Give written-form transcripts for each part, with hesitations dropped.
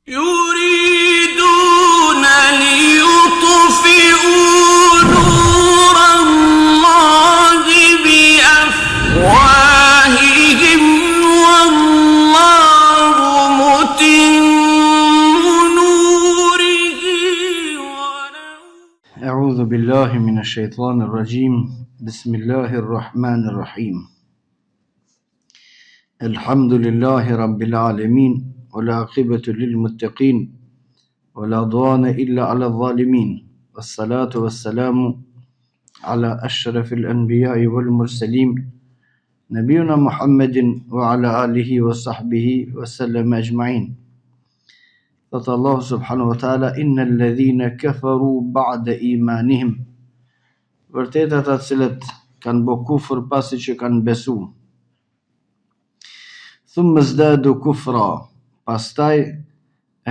يريدون ليطفئوا نور الله بأفواههم والله متم نوره أعوذ بالله من الشيطان الرجيم بسم الله الرحمن الرحيم الحمد لله رب العالمين والعاقبة للمتقين ولا عدوان إلا على الظالمين والصلاة والسلام على أشرف الأنبياء والمرسلين نبينا محمد وعلى آله وصحبه وسلم أجمعين. قال الله سبحانه وتعالى إن الذين كفروا بعد إيمانهم vërtet ata cilët kanë bë kufër pasi që kanë besu. Thumma zdadu kufra, pastaj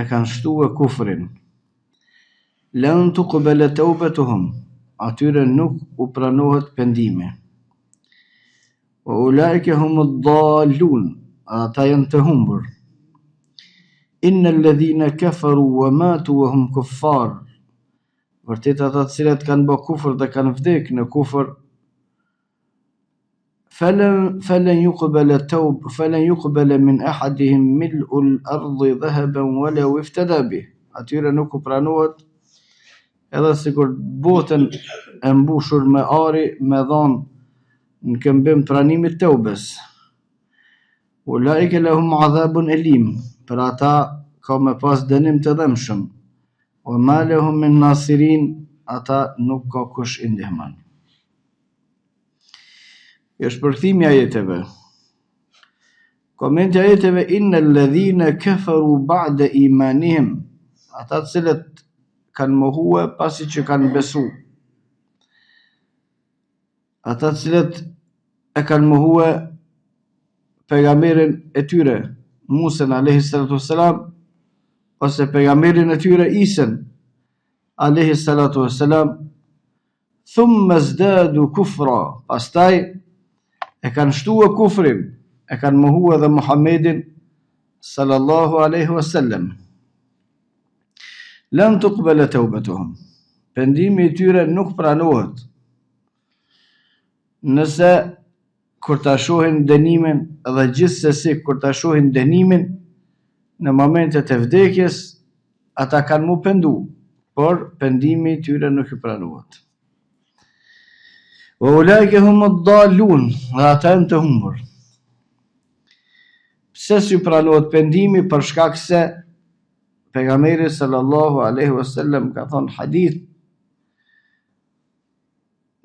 e kanë shtuar kufrin. Lan tuqbala tawbatuhum, atyre nuk u pranohet pendimi. Wa ulaika humud dallun, ata janë të humbur. Innal ladhina kafaru wa matu wa hum kuffar, vërtet ata të cilët kanë bë kufër dhe kanë vdekë në kufër, فلن يقبل من أحدهم ملء الأرض ذهبا ولو افتدى به. Atyre nuk u pranohet edhe sikur botën e mbushur me ari me dhanë në këmbim pranimit të ubes. Ulaike lahum adhabun elim, për ata ka me pas dënim të dhëmshëm. Wa ma lahum min nasirin, ata nuk ka kush i ndihmon. Është përkthimi i ajeteve. Komenti i ajeteve innal ladhina kafaru ba'da imanihim, ata të cilët kanë mohue pasi që kanë besu. Ata të cilët e kanë mohue pejgamberin e tyre, Musa alayhi salatu wassalam, ose pejgamberin e tyre Isa alayhi salatu wassalam, thumma zdadu kufra, pastaj e kanë shtuar kufrin, e kanë mohuar edhe Muhammedin sallallahu alaihi wasallam. Lan tuqbala tawbatuhum, pendimi i tyre nuk pranohet. Nëse kur ta shohin dënimin dhe gjithsesi kur ta shohin dënimin në momentet e vdekjes, ata kanë mu pendu, por pendimi i tyre nuk i pranohet. Wa ulaika humud dallun, dhe ata janë të humbur. Pse s'ju pranohet pendimi? Për shkak se pejgamberi sallallahu alaihi wasallam ka thonë hadith,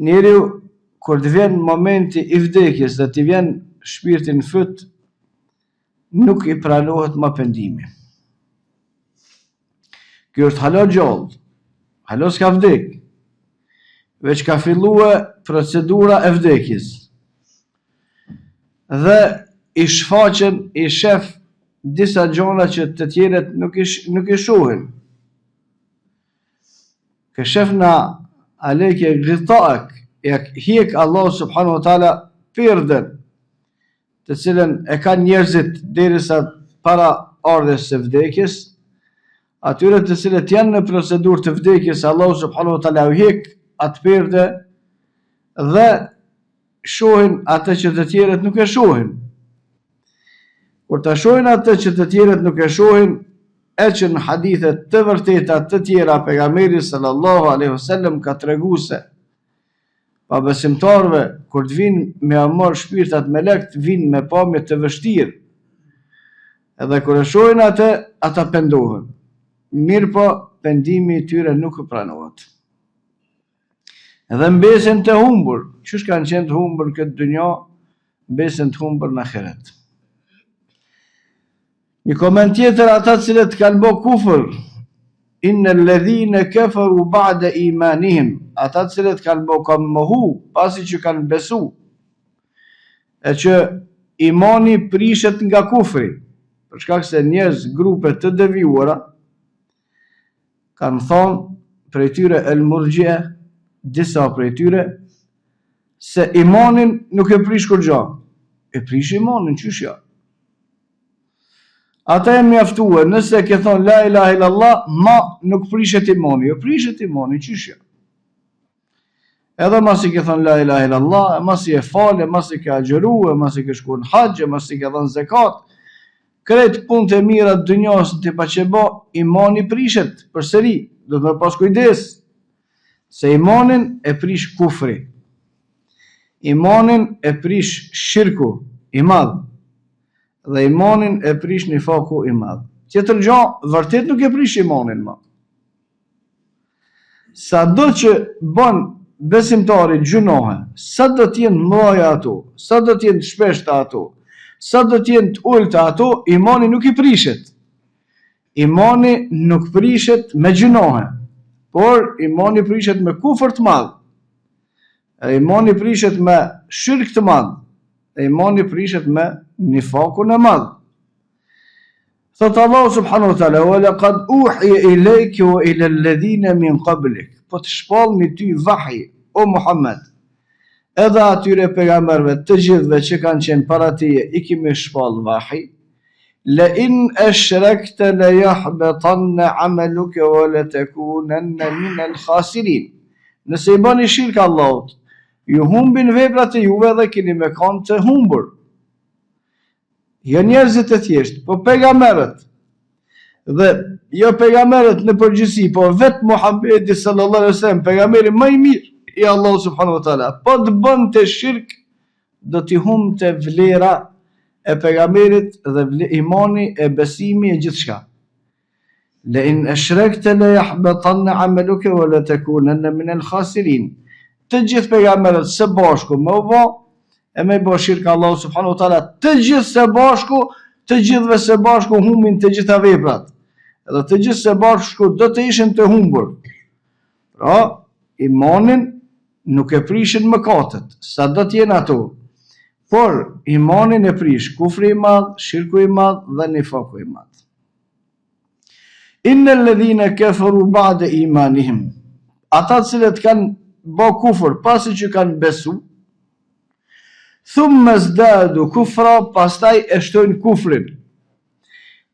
njeriu kur të vjen momenti i vdekjes dhe të vjen shpirti në fyt, nuk i pranohet më pendimi. Kjo është hala gjallë, hala s'ka vdek, veç ka fillua procedura e vdekjes. Dhe i shfaqen, i shef disa gjona që të tjerët nuk i shohin. Keshefna alejke ghitaak, jak hiek Allah subhanahu wa taala pirdën, të cilën e kanë njerëzit derisa para ardhes së vdekjes, atyre të cilët janë në procedurë të vdekjes, Allah subhanahu wa taala u hiek atë pirdë dhe shohin atë që të tjerët nuk e shohin. Kur ta shohin atë që të tjerët nuk e shohin, e që në hadithet të vërteta të tjera pejgamberi sallallahu alaihi wasallam ka treguar se pa besimtarve kur të vinë me amor shpirtat me lekt, vinë me pamje të vështirë. Edhe kur e shohin atë, ata pendohen. Mirë po, pendimi i tyre nuk pranohet. Edhe mbesen të humbur, qysh kanë qenë të humbur në këtë dynja, mbesen të humbur në ahiret. Një koment tjetër, ata cilët kanë bë kufër, innal ladhina kafaru ba'da imanihim, ata cilët kanë mohu pasi që kanë besu, e që imani prishet nga kufri, për shkak se njerëz grupe të devijuara kanë thonë prej tyre el murgjia, disa prej tyre, se imanin nuk e prish kur gja. E prish imanin, qysh ja? ata janë mjaftuar, nëse ke thonë la ilaha illallah, ma nuk prishet imani. Jo prishet imani, qyshja. Edhe masi ke thonë la ilaha illallah, masi e fale, masi ke agjeru, masi ke shku në haqë, masi ke dhënë zekat, kretë punët e mira të dynjas në të paqeba, imani prishet përsëri. Do të me pas kujdes, se imanin e prish kufri. Imanin e prish shirku i madh. Dhe imanin e prish nifaku i madh. Tjetër gjë, vërtet nuk e prish imanin më. Sa do që bën besimtari gjunohe, sa do t'jenë mëdha ato, sa do t'jenë shpeshta ato, sa do t'jenë t'ulta ato, imani nuk i prishet. Imani nuk prishet me gjunohe, por imani prishet me kufër të madh. Imani prishet me shirk të madh. Imani prishet me nifakun e madh. Thot Allahu subhanahu wa taala: "Wa laqad uhiya ilayka wa ila alladhina min qablik." Po të shpallmi ty vahi, o Muhammed, edhe atyre pejgamberve të gjithëve që kanë qenë para teje, i kemi shpall vahi. La in ashrakta la yahbatanna 'amaluka wa la takunanna min al-khasirin. Nëse i bani shirk Allahut, ju humbin veprat e juve dhe keni me kanë të humbur. Jo njerëzit e thjesht, po pejgamberët. Dhe jo pejgamberët në përgjithësi, po vetë Muhamedi sallallahu alaihi wasallam, pejgamberi më i mirë i Allahu subhanahu wa taala, po të bënte shirk, do t'i humbte vlera e pejgamberit dhe imani e besimi e gjithçka. La in ashrakta la yahbatanna 'amaluka wa la takunanna min al-khasirin. Të gjithë pejgamberët së bashku më vë e me bë shirk Allahu subhanahu wa taala, të gjithë së bashku, të gjithëve së bashku humbin të gjitha veprat. Edhe të gjithë së bashku do të ishin të humbur. Pra, imanin nuk e prishin mëkatet, sa do të jenë ato. Por imanin e prish kufri i madh, shirku i madh dhe nifaku i madh. Innal ladhina kafaru ba'da imanihim. Ata cilët kanë bë kufër pasi që kanë besu, thumma zdadu kufra, pastaj e shtojnë kufrin.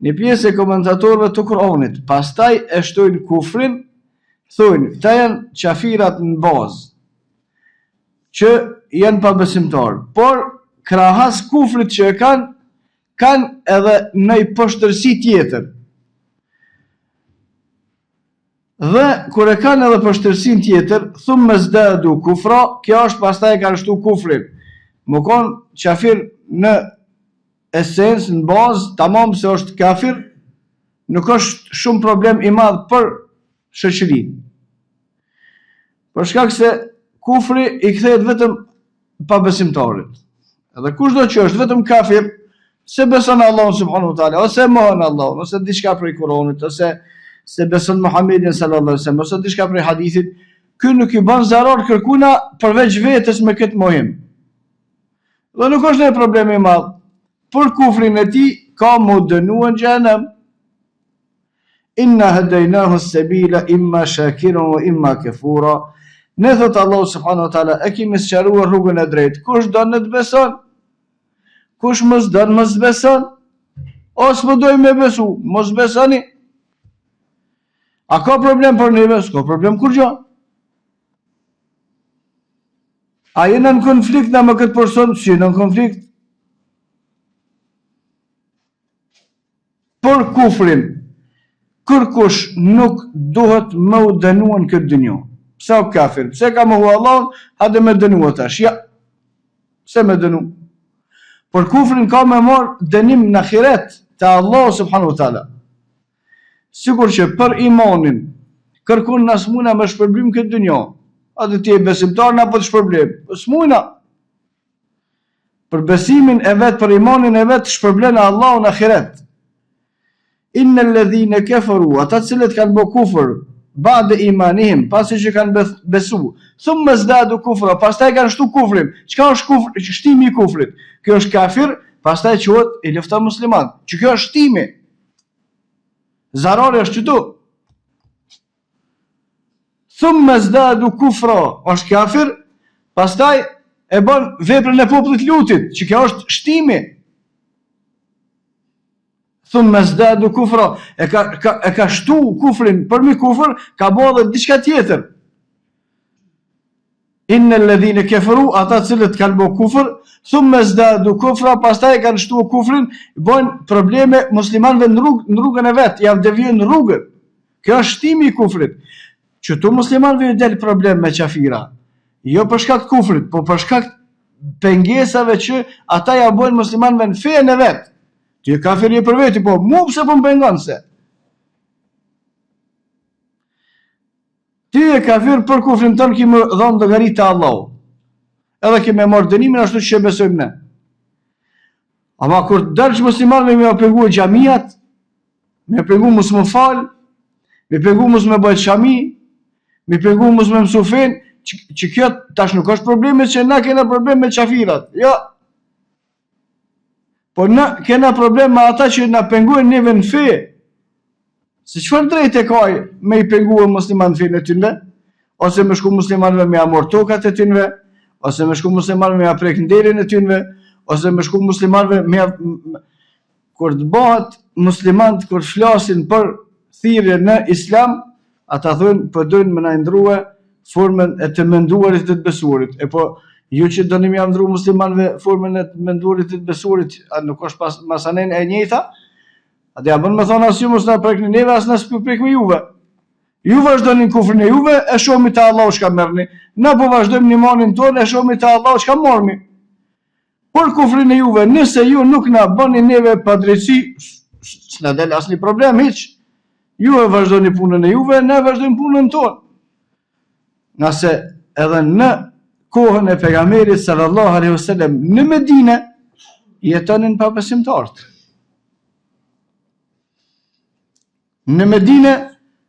Një pjesë e komentatorëve të Kur'anit, pastaj e shtojnë kufrin, thonë, këta janë qafirat në bazë, që janë pa besimtar, por krahas kufrit që e kanë edhe në i poshtërsi tjetër. Dhe kur e kanë edhe poshtërsin tjetër, thumë me zdadu kufra, kjo është pastaj e kanë shtu kufrin. Më konë qafir në esens, në bazë, tamam se është kafir, nuk është shumë problem i madh për shoqërinë. Për shkak se kufri i kthehet vetëm pa besimtarit. Edhe kushdo që është vetëm kafir, se beson Allahun subhanahu wa taala, ose mohon Allahun, ose diçka prej Kuranit, ose se beson Muhamedit sallallahu alaihi wasallam, ose diçka prej hadithit, ky nuk i bën zarar kërkuna përveç vetes me këtë mohim. Dhe nuk është një problem i madh. Për kufrin e tij ka më dënuar në xhenem. Inna hadaynahu as-sabila imma shakiran wa imma kafura. Ne thot Allahu subhanahu wa taala, e kemi sqaruar rrugën e drejtë. Kush do në të beson? Kush mos don mos beson? Ose më doj me besu, mos besoni. A ka problem për neve? S'ka problem kur gjë. A jena në konflikt në me këtë person? Si jena në konflikt? Për kufrin, kërkush nuk duhet më u dënuar në këtë dynjë. Pse o kafir? Pse ka mohu Allah? Hajde me dënua tash. Ja. Pse me dënu? Për kufrin ka me marr dënim në ahiret te Allah subhanahu wa taala. Sigur që për imanin kërkon na smuna me shpërblim këtë dynjë. A do të je besimtar na po të shpërblim? Smuna. Për besimin e vet, për imanin e vet shpërblen Allahu në ahiret. Innal ladhina kafaru, ata cilët kanë bë kufër ba'da imanihim, pasi që kanë besu, thumma zdadu kufra, pastaj kanë shtu kufrin. Çka është kufri? Shtimi i kufrit. Kjo është kafir, pastaj quhet i lufta musliman. Që kjo është shtimi. Zarari është këtu. Thumma zdadu kufra, është kafir, pastaj e bën veprën e popullit Lutit, që kjo është shtimi. thumma zdadu kufra, e ka shtu kufrin përmi kufër, ka bo dhe diçka tjetër. Innal ladhina kafaru, ata cilët kanë bo kufër, thumma zdadu kufra, pastaj kanë shtu kufrin, bojnë probleme muslimanëve në rrugën e vet, ja devijojnë rrugën. Kjo është shtimi i kufrit. Qëtu muslimanëve ju del problem me qafira. Jo për shkak të kufrit, po për shkak pengesave që ata ja bojnë muslimanëve në fenë e vet. Ti e kafir je për veti, po mu pse po më pengon se? Ti e kafir për kufrin tënë ki më dhonë llogari te Allahu. Edhe ki me marrë dënimin ashtu që besojmë ne. Ama kur dërç muslimanëve me pengu xhamiat, me pengu mos më fal, me pengu mos më bëj xhami, me pengu mos më mësu fen, që kjo tash nuk është probleme që na kena problem me qafirat. Jo. Po na kena problem me ata që na pengujnë neve në fe. Se çfarë drejtë ka me i penguar musliman fenë e tyre, ose me shku muslimanëve me amor tokat e tyre, ose me shku muslimanëve me aprek nderin e tyre, ose me shku muslimanëve me kur të bëhet muslimanët kur flasin për thirrje në islam, ata thonë po dojnë më na ndrua formën e të menduarit të të besuarit. E po ju që doni më ndru muslimanëve formën e të menduarit të të besuarit, a nuk është pas masanen e njëjta? Atë ja bën me thonë asë ju mos na prekni neve, as na s'pu prekmi juve. Ju vazhdoni në kufrin e juve, e shohmi te Allahu çka merrni. Na po vazhdojmë në imanin tonë, e shohmi te Allahu çka morrmi. Por kufrin e juve, nëse ju nuk na bëni neve padrejtësi, s'na del asnjë problem hiç. Ju e vazhdoni punën e juve, ne vazhdojmë punën tonë. Nëse edhe në kohën e pejgamberit sallallahu alaihi wasallam në Medinë jetonin pabesimtarët. Në Medinë,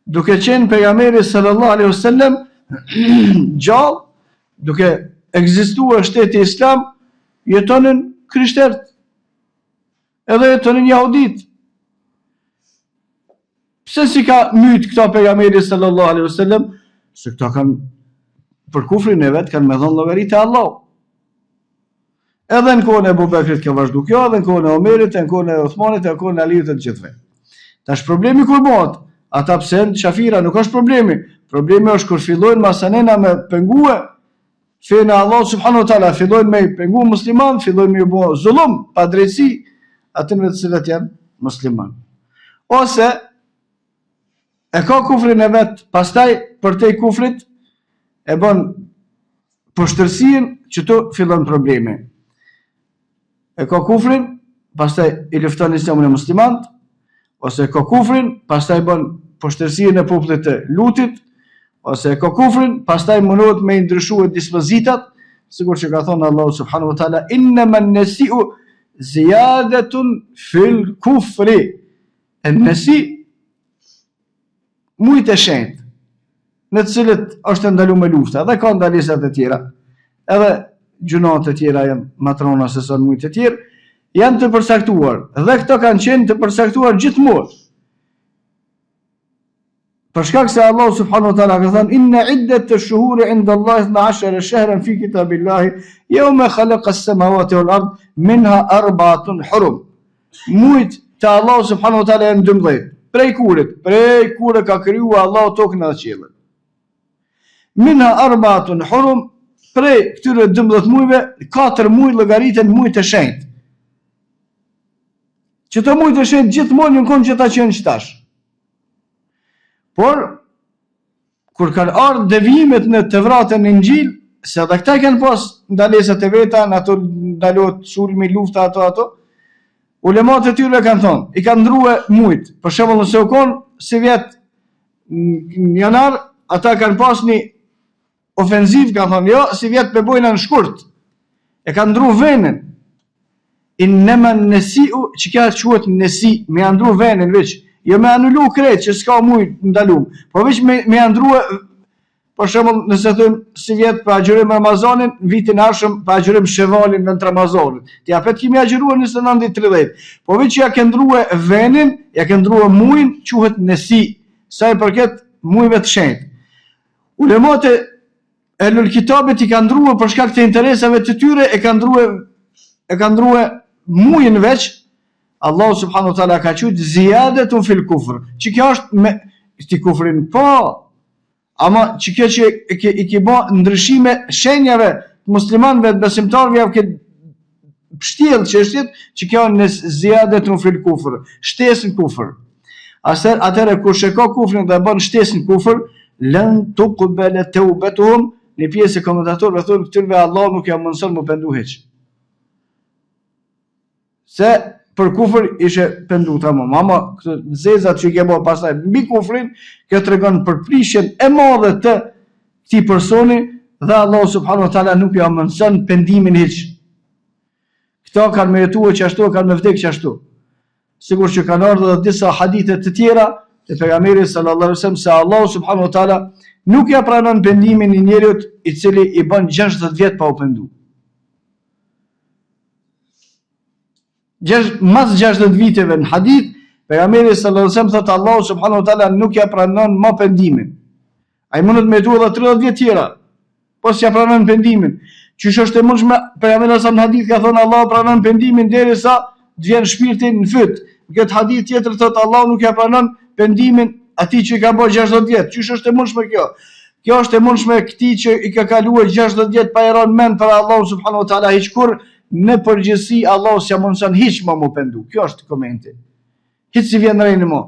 duke qenë pejgamberi sallallahu alaihi wasallam gjallë, duke ekzistuar shteti islam, jetonin krishterët, edhe jetonin jahudit. Pse si ka myt këta pejgamberi sallallahu alaihi wasallam? Se këta kanë për kufrin e vet kanë me dhënë llogari te Allahu. Edhe në kohën e Abu Bekrit ka vazhdu kjo, edhe në kohën e Omerit, në kohën e Uthmanit, në kohën e Aliut të gjithëve. Tash problemi kur bëhet, ata pse në qafira nuk është problemi. Problemi është kur fillojnë masanena me pengue, fenë Allah subhanahu wa taala, fillojnë me pengu musliman, fillojnë me bë zullum, pa drejtësi atyre të cilët janë musliman. Ose e ka kufrin e vet, pastaj për te kufrit e bën poshtërsinë që tu fillon problemi. E ka kufrin, pastaj i lufton islamin e muslimanët, ose ka kufrin, pastaj bën poshtërsinë e popullit të Lutit, ose ka kufrin, pastaj mundohet me ndryshuar dispozitat, sikur që ka thënë Allahu subhanahu wa taala, innama an-nasi'u ziyadatun fil kufri. An-nasi mujt e shenjtë, në të cilët është ndaluar me lufta, dhe ka ndalisat e tjera, edhe gjunat e tjera janë matrona se son mujt e tjerë, janë të përcaktuar, dhe këto kanë qenë të përcaktuar gjithmonë. Për shkak se Allah subhanahu wa taala ka thënë inna iddat ash-shuhuri 'inda Allah 12 shahran fi kitabillahi yawma khalaqa as-samawati wal ard minha arba'atun hurum. Mujt te Allah subhanahu wa taala janë 12. Prej kure ka krijuar Allah tokën dhe qiellin. Minha arba'atun hurum, prej këtyre 12 mujve, 4 muj llogariten muj të shenjtë. Që të mujt e shenjtë gjithmonë një konë që ta qenë qëtash. Por, kur kanë ardhur devijimet në Tevratën e Injil, se edhe këta kanë pas ndalesat e veta, në ato ndalohet sulmi, lufta, ato, ulemat e tyre kanë thonë, i kanë ndrua mujt. Për shembull nëse u konë si vjet në janar, ata kanë pas një ofenziv, kanë thonë, jo, si vjet me bojna në shkurt. E kanë ndru venin. Innama an-nasi'u, që ka quhet nesi, me andru venin veç, jo me anulu krejt që s'ka mujt ndalum, po veç me andru, për shembull nëse thëmë si vjet për agjërim Ramazanin, vitin arshëm për agjërim Shevalin në Ramazanit. Ti apet kimi agjëruar 29-30, po veç që ja ke ndrua venin, ja ke ndrua mujin, quhet nesi, sa i përket mujve të shenjtë. Ulemat e Ehlul Kitabit i ka ndrua për shkak të interesave të tyre, e ka ndrua mujin veç, Allahu subhanahu wa taala ka thënë ziyadatun fil kufr. Që kjo është me ti kufrin po. Ama që kjo që i ke bë ndryshime shenjave muslimanëve të besimtarëve javë këtë pështjellë çështjet që kjo në ziyadatun fil kufr, shtesën kufër. Atëherë kur sheko kufrin dhe bën shtesën kufër, lan tuqbala tawbatuhum, në pjesë e komentatorëve thonë këtyre Allah nuk ja mundson më pendu hiç. Se për kufër ishe pendu tamam, ama këtë zezat që i ke bërë pastaj mbi kufrin, kjo tregon përprishjen e madhe të këtij personi dhe Allah subhanahu wa taala nuk ja mundson pendimin hiç. Këto kanë merituar qashtu, kanë me vdekë qashtu. Sigur që kanë ardhur edhe disa hadithe të tjera të pejgamberit sallallahu alaihi wasallam se Allah subhanahu wa taala nuk ja pranon pendimin e njeriu i cili i bën 60 vjet pa u penduar. Mas 60 viteve në hadith, pejgamberi sallallahu alaihi wasallam thotë Allahu subhanahu wa taala nuk ja pranon më pendimin. Ai mund të mëtuar edhe 30 vjet tjera, po s'ja pranon pendimin. Qysh është e mundshme, pejgamberi sa në hadith ka thonë Allahu pranon pendimin derisa të vjen shpirti në fyt. Këtë hadith tjetër thotë Allahu nuk ja pranon pendimin atij që ka bërë 60 vjet. Qysh është e mundshme kjo? Kjo është e mundshme këtij që i ka kaluar 60 vjet pa e rënë mend për Allahu subhanahu wa taala hiç kur. Në përgjithësi Allahu s'ja mundson hiç më pendu. Kjo është komenti. Hiç si vjen rënë më.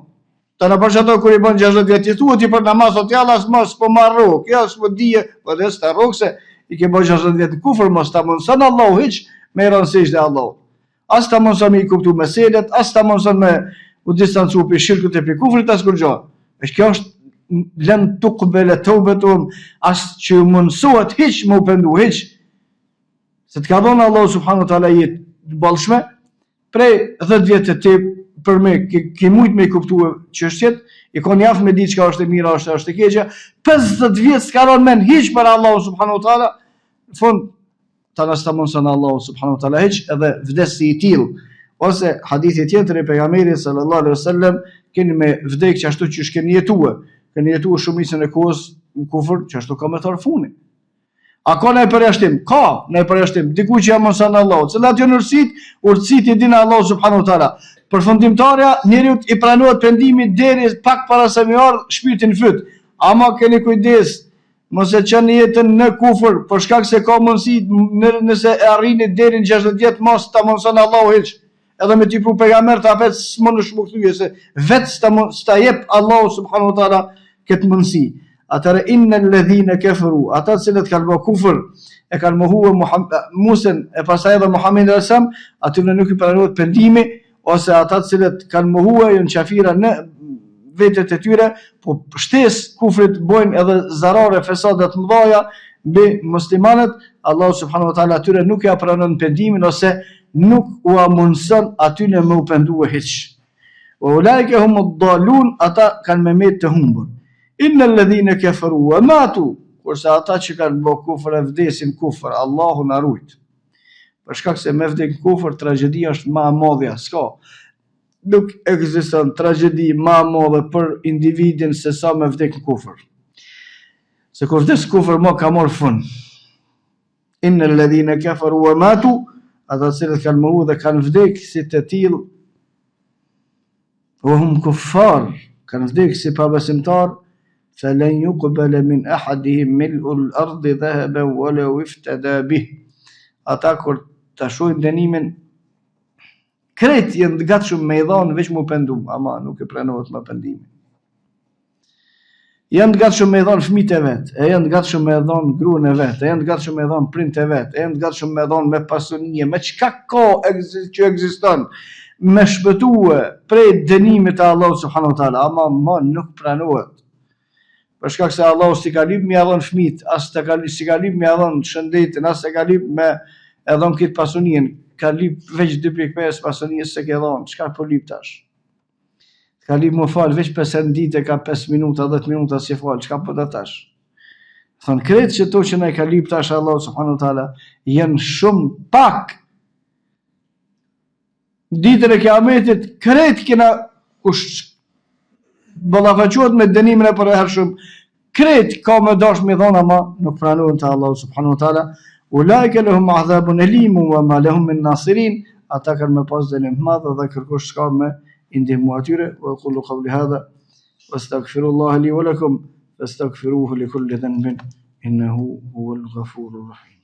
Ta na bash ato kur i bën 60 vjet ti thuat ti për namaz o tjalla mos po marrë. Kjo s'po dije, po des ta rrokse i ke bën 60 vjet kufër mos ta mundson Allahu hiç me rëndësisht e Allahu. As ta mundson me i kuptu meselet, as ta mundson me u distancu për shirkut e për kufrit as kur gjë. Kjo është lën tuqbala tawbatuhum as që mundsohet hiç më pendu hiç. Se të ka dhënë Allahu subhanahu wa taala jetë të bollshme, prej 10 vjet të tip për me ke mujt me kuptuar çështjet, i kanë javë me diçka është e mira, është e keqja, 50 vjet s'ka rënë mend hiç për Allahu subhanahu wa taala. Në fund ta nastamon Allahu subhanahu wa taala hiç edhe vdesi i tillë. Ose hadithi tjetër e pejgamberit sallallahu alaihi wasallam keni me vdekje ashtu që keni jetuar. Keni jetuar shumicën e kohës në kufër, që ashtu ka me thar funi. A ka në përjashtim? Ka në përjashtim. Diku që jam mëson Allahu. Cilat janë urtësit i dinë Allahu subhanahu wa taala. Përfundimtarja, njeriu i pranohet pendimi deri pak para se më ardh shpirti në fyt. Ama keni kujdes, mos e çani jetën në kufër, për shkak se ka mundësi nëse e arrini deri në 60 vjet mos ta mëson Allahu hiç. Edhe me tipru pejgamber ta vet s'mund të shmukthye se vetë sta jep Allahu subhanahu wa taala këtë mundësi. Atëre innal ladhina kafaru, ata cilët kanë bërë kufër, e kanë mohuar Musën e pastaj edhe Muhamedit sallallahu alaihi wasallam, atyre nuk i pranohet pendimi, ose ata cilët kanë mohuar janë kafira në vetet e tyre, po shtesë kufrit bojnë edhe zarare fesade të mëdha mbi muslimanët, Allahu subhanahu wa taala atyre nuk ja pranon pendimin ose nuk u mundson atyre me u pendue hiç. Wa ulaika humud dallun, ata kanë me të humbur. Inna alladhina kafaru wa matu, kurse ata që kanë bërë kufër e vdesin kufër, Allahu na rujt. Për shkak se me vdek kufër tragjedia është më e madhe, s'ka. Nuk ekziston tragjedi më e madhe për individin se sa me vdek kufër. Se kur vdes kufër më ka marrë fund. Inna alladhina kafaru wa matu, ata që kanë mohu dhe kanë vdek si të tillë, wa hum kuffar, kanë vdek si pabesimtar, فلن يقبل من أحدهم ملء الأرض ذهبا ولو افتدى به. Ata kur ta shohin dënimin, krejt janë të gatshëm me i dhanë veç mu pendum, ama nuk e pranohet më pendimi. Janë të gatshëm me i dhanë fëmijët e vet, e janë të gatshëm me i dhanë gruan e vet, e janë të gatshëm me i dhanë print e vet, e janë të gatshëm me i dhanë me pasunie, me çka ka që ekziston, me shpëtue prej dënimit të Allahut subhanahu wa taala, ama më nuk pranohet. Për shkak se Allahu si ka lip me ia dhën fëmijët, as të ka si ka lip me ia dhën shëndetin, as e ka lip me e dhën këtë pasunien, ka lip veç 2.5 pasunisë se ke dhën, çka po lip tash? Ka lip më fal veç 5 ditë ka 5 minuta, 10 minuta si fal, çka po do tash? Thon kretë që to që na ka lip tash Allahu subhanahu wa taala janë shumë pak. Ditën e Kiametit kretë kena kush ballafaqohet me dënimin e përhershëm, krejt ka me dash me dhona ma nuk pranohen te Allahu subhanahu wa taala. Ulaika lahum azabun alim wa ma lahum min nasirin, ata kanë me pas dënim të madh dhe kërkosh s'ka me i ndihmu atyre. Wa aqulu qawli hadha wastaghfirullaha li wa lakum fastaghfiruhu li kulli dhanbin innahu huwal ghafurur rahim.